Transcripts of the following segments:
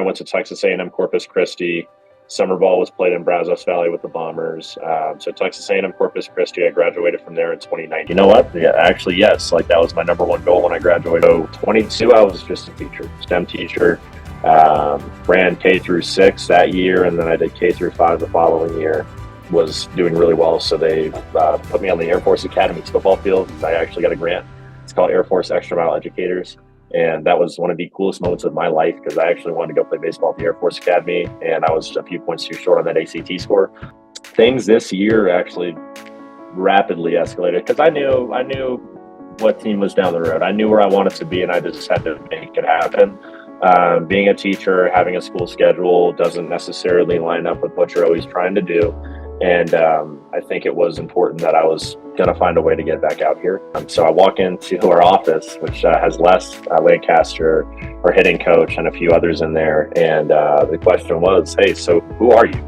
I went to Texas A&M Corpus Christi. Summer ball was played in Brazos Valley with the Bombers. So Texas A&M Corpus Christi, I graduated from there in 2019. You know what? Yeah, actually, yes. Like that was my number one goal when I graduated. So 22, I was just a teacher, STEM teacher. Ran K through 6 that year, and then I did K through 5 the following year. Was doing really well, so they put me on the Air Force Academy's football field. I actually got a grant. It's called Air Force Extra Mile Educators. And that was one of the coolest moments of my life because I actually wanted to go play baseball at the Air Force Academy, and I was a few points too short on that ACT score. Things this year actually rapidly escalated because I knew what team was down the road. I knew where I wanted to be, and I just had to make it happen. Being a teacher, having a school schedule doesn't necessarily line up with what you're always trying to do. And I think it was important that I was going to find a way to get back out here. So I walk into our office, which has Les Lancaster, our hitting coach, and a few others in there. And the question was, hey, so who are you?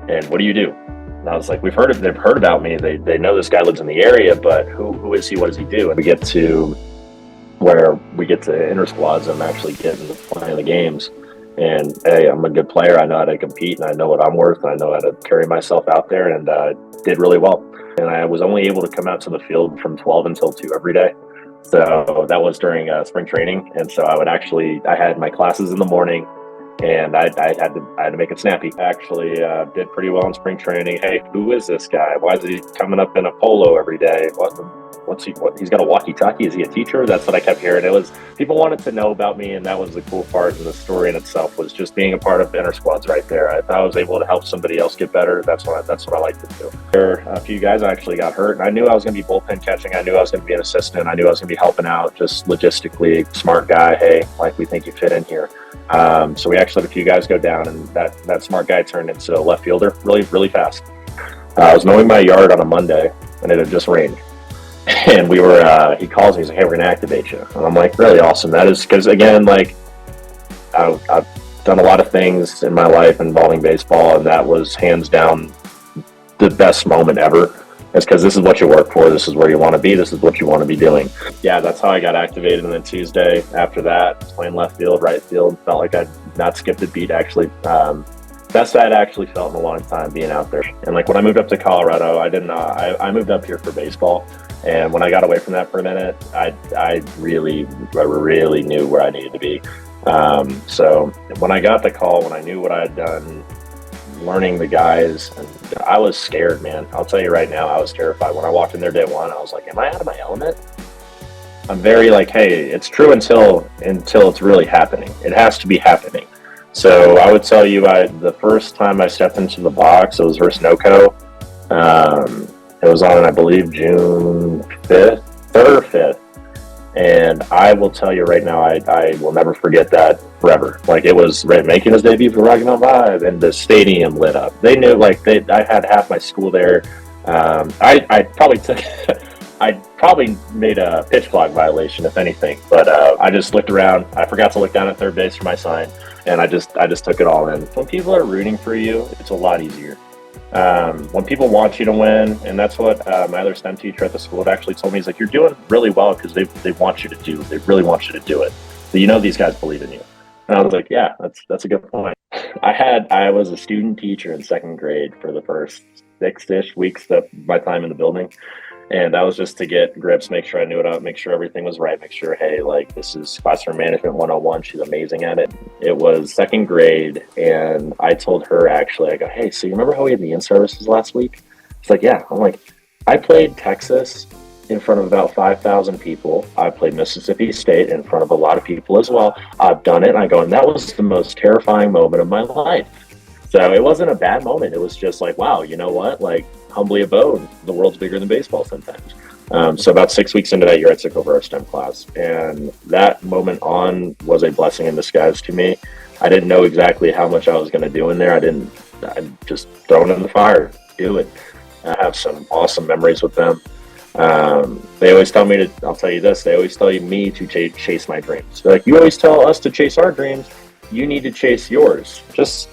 And what do you do? And I was like, they've heard about me. They know this guy lives in the area, but who is he? What does he do? And we get to where we get to inter squads and actually getting to playing the games. And hey, I'm a good player. I know how to compete, and I know what I'm worth, and I know how to carry myself out there, and did really well. And I was only able to come out to the field from 12 until 2 every day. So that was during spring training. And so I had my classes in the morning, and I had to make it snappy. I actually did pretty well in spring training. Hey, who is this guy? Why is he coming up in a polo every day? He's got a walkie-talkie? Is he a teacher? That's what I kept hearing. It was people wanted to know about me, and that was the cool part. And the story in itself was just being a part of the inter squads right there. If I was able to help somebody else get better, that's what I like to do. There a few guys actually got hurt, and I knew I was going to be bullpen catching. I knew I was going to be an assistant. I knew I was going to be helping out, just logistically. Smart guy. Hey, like we think you fit in here. So we actually had a few guys go down, and that smart guy turned into a left fielder really, really fast. I was mowing my yard on a Monday, and it had just rained. And he calls me, he's like, hey, we're going to activate you. And I'm like, really awesome. That is because, again, like, I've done a lot of things in my life involving baseball, and that was hands down the best moment ever. It's because this is what you work for. This is where you want to be. This is what you want to be doing. Yeah, that's how I got activated. And then Tuesday after that, playing left field, right field, felt like I'd not skipped a beat, actually. Best I'd actually felt in a long time being out there. And like when I moved up to Colorado, I moved up here for baseball. And when I got away from that for a minute, I really knew where I needed to be. So when I got the call, when I knew what I had done, learning the guys, and I was scared, man. I'll tell you right now, I was terrified. When I walked in there day one, I was like, am I out of my element? I'm very like, hey, it's true until it's really happening. It has to be happening. So I would tell you, the first time I stepped into the box, it was versus NOCO. It was on, I believe, June 5th, 3rd or 5th. And I will tell you right now, I will never forget that forever. Like, it was making his debut for Rocky Mountain Vibe, and the stadium lit up. They knew, like, I had half my school there. I probably made a pitch clock violation, if anything. But I just looked around. I forgot to look down at third base for my sign, and I just took it all in. When people are rooting for you, it's a lot easier. When people want you to win, and that's what my other STEM teacher at the school actually told me, he's like, you're doing really well because they want you to they really want you to do it. So you know these guys believe in you. And I was like, yeah, that's a good point. I was a student teacher in 2nd grade for the first 6-ish weeks of my time in the building. And that was just to get grips, make sure I knew it up, make sure everything was right, make sure, hey, like, this is Classroom Management 101. She's amazing at it. It was 2nd grade, and I told her, actually, I go, hey, so you remember how we had the in-services last week? She's like, yeah. I'm like, I played Texas in front of about 5,000 people. I played Mississippi State in front of a lot of people as well. I've done it. And I go, and that was the most terrifying moment of my life. So it wasn't a bad moment. It was just like, wow, you know what? Like, humbly abode, the world's bigger than baseball sometimes. So about 6 weeks into that year, I took over our STEM class. And that moment on was a blessing in disguise to me. I didn't know exactly how much I was going to do in there. I just thrown in the fire, do it. I have some awesome memories with them. They always tell me I'll tell you this, they always tell me to chase my dreams. They're like, you always tell us to chase our dreams. You need to chase yours. Just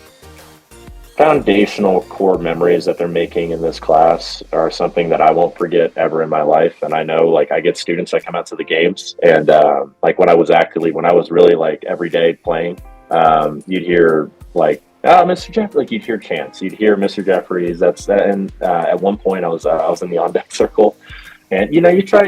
foundational core memories that they're making in this class are something that I won't forget ever in my life. And I know, like, I get students that come out to the games, and like when I was really like every day playing, You'd hear like, "Oh, Mr. Jeffries," like you'd hear chants. You'd hear Mr. Jeffries. That's that. And at one point, I was in the on deck circle, and you try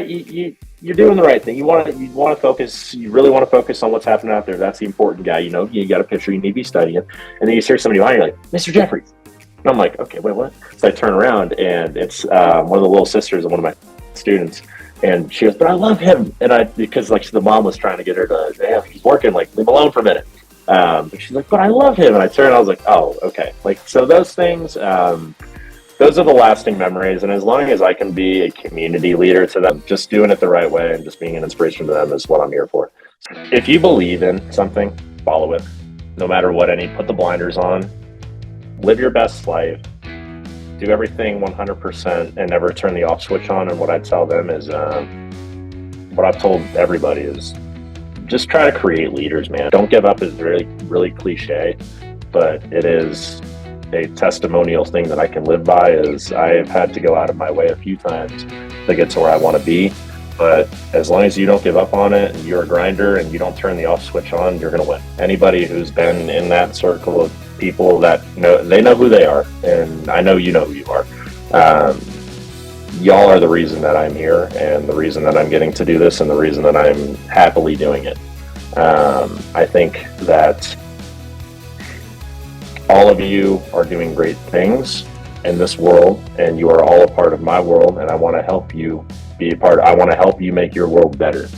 you're doing the right thing. You want to focus. You really want to focus on what's happening out there. That's the important guy. You got a picture you need to be studying, and then you hear somebody behind you like, "Mr. Jeffries," and I'm like, "Okay, wait, what?" So I turn around, and it's one of the little sisters of one of my students. And she goes, "But I love him." And because like the mom was trying to get her to, "Yeah, he's working, like leave him alone for a minute." But she's like, "But I love him." And I turned, and I was like, "Oh, okay." Like, so those things, those are the lasting memories. And as long as I can be a community leader to them, just doing it the right way and just being an inspiration to them is what I'm here for. If you believe in something, follow it. No matter what, put the blinders on, live your best life, do everything 100% and never turn the off switch on. And what I tell them is, what I've told everybody is, just try to create leaders, man. Don't give up is really, really cliche, but it is a testimonial thing that I can live by. Is I have had to go out of my way a few times to get to where I want to be. But as long as you don't give up on it and you're a grinder and you don't turn the off switch on, you're going to win. Anybody who's been in that circle of people that they know who they are, and I know you know who you are. Y'all are the reason that I'm here, and the reason that I'm getting to do this, and the reason that I'm happily doing it. I think that all of you are doing great things in this world, and you are all a part of my world, and I want to help you be a part. I want to help you make your world better.